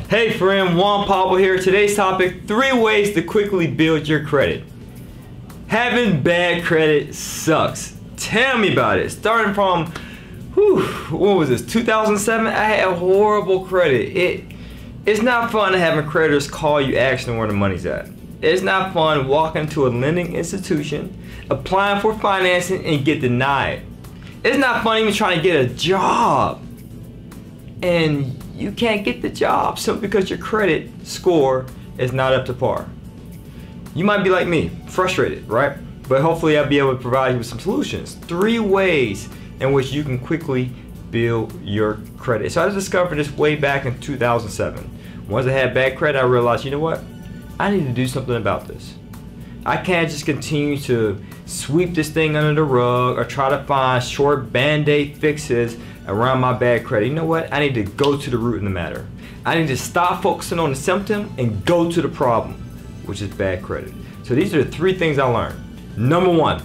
Hey friend, Juan Pablo here. Today's topic, 3 ways to quickly build your credit. Having bad credit sucks. Tell me about it. Starting from, what was this, 2007? I had horrible credit. It's not fun having creditors call you asking where the money's at. It's not fun walking to a lending institution, applying for financing and get denied. It's not fun even trying to get a job and you can't get the job simply because your credit score is not up to par. You might be like me, frustrated, right? But hopefully I'll be able to provide you with some solutions. 3 ways in which you can quickly build your credit. So I discovered this way back in 2007. Once I had bad credit, I realized, you know what? I need to do something about this. I can't just continue to sweep this thing under the rug or try to find short band-aid fixes around my bad credit. You know what? I need to go to the root of the matter. I need to stop focusing on the symptom and go to the problem, which is bad credit. So these are the 3 things I learned. Number 1,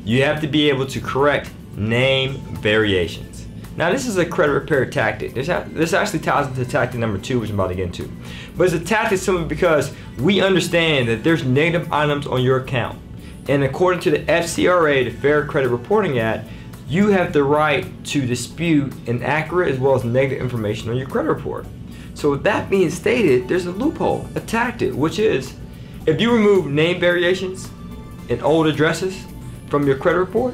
you have to be able to correct name variations. Now this is a credit repair tactic. This actually ties into tactic number 2, which I'm about to get into. But it's a tactic simply because we understand that there's negative items on your account. And according to the FCRA, the Fair Credit Reporting Act, you have the right to dispute inaccurate as well as negative information on your credit report. So with that being stated, there's a loophole, a tactic, which is if you remove name variations and old addresses from your credit report,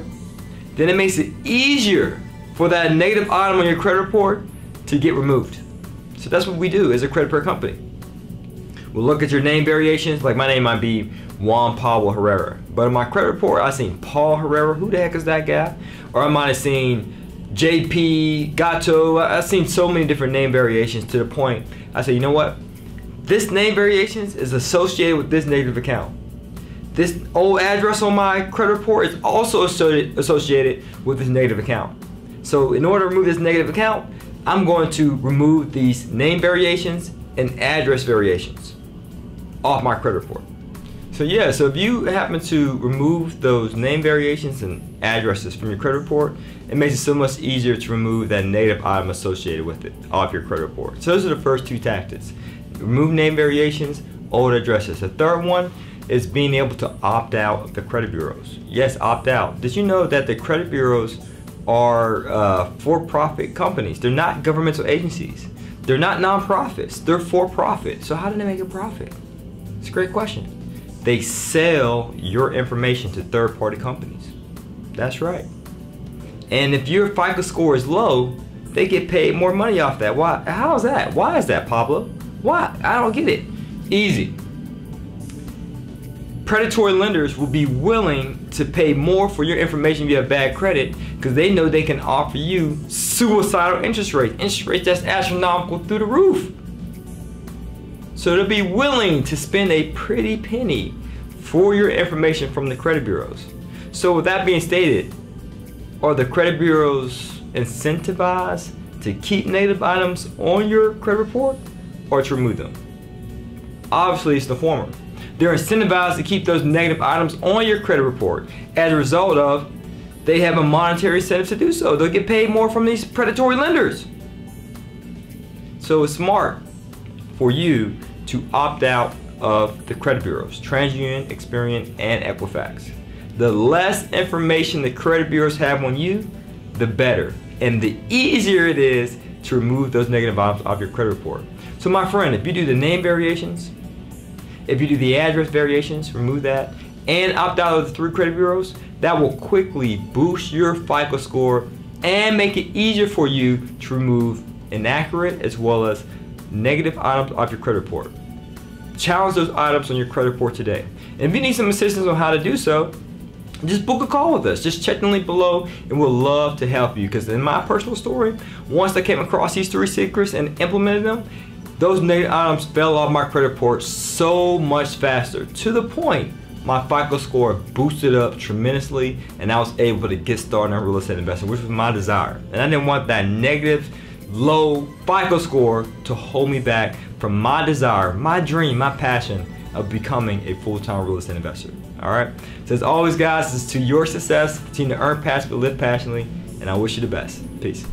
then it makes it easier for that negative item on your credit report to get removed. So that's what we do as a credit repair company. We'll look at your name variations, like my name might be Juan Pablo Herrera, but in my credit report I seen Paul Herrera. Who the heck is that guy? Or I might have seen JP Gato. I've seen so many different name variations to the point I say, you know what? This name variations is associated with this negative account. This old address on my credit report is also associated with this negative account. So in order to remove this negative account, I'm going to remove these name variations and address variations off my credit report. So yeah, so if you happen to remove those name variations and addresses from your credit report, it makes it so much easier to remove that negative item associated with it off your credit report. So those are the first 2 tactics. Remove name variations, old addresses. The third one is being able to opt out of the credit bureaus. Yes, opt out. Did you know that the credit bureaus are for-profit companies? They're not governmental agencies. They're not non-profits. They're for-profit. So how do they make a profit? It's a great question. They sell your information to third-party companies. That's right. And if your FICO score is low, they get paid more money off that. Why? How is that? Why is that, Pablo? Why? I don't get it. Easy. Predatory lenders will be willing to pay more for your information if you have bad credit because they know they can offer you suicidal interest rates that's astronomical through the roof. So they'll be willing to spend a pretty penny for your information from the credit bureaus. So with that being stated, are the credit bureaus incentivized to keep negative items on your credit report or to remove them? Obviously it's the former. They're incentivized to keep those negative items on your credit report as a result of they have a monetary incentive to do so. They'll get paid more from these predatory lenders. So it's smart for you to opt out of the credit bureaus, Trainging, Experian, and Equifax. The less information the credit bureaus have on you, the better. And the easier it is to remove those negative items off your credit report. So my friend, if you do the name variations, if you do the address variations, remove that, and opt out of the 3 credit bureaus, that will quickly boost your FICO score and make it easier for you to remove inaccurate as well as negative items off your credit report. Challenge those items on your credit report today. And if you need some assistance on how to do so, just book a call with us. Just check the link below and we'll love to help you, because in my personal story, once I came across these 3 secrets and implemented them, those negative items fell off my credit report so much faster, to the point my FICO score boosted up tremendously and I was able to get started on real estate investing, which was my desire. And I didn't want that negative, low FICO score to hold me back from my desire, my dream, my passion of becoming a full-time real estate investor. All right. So as always, guys, this is to your success. Continue to earn passionately, live passionately, and I wish you the best. Peace.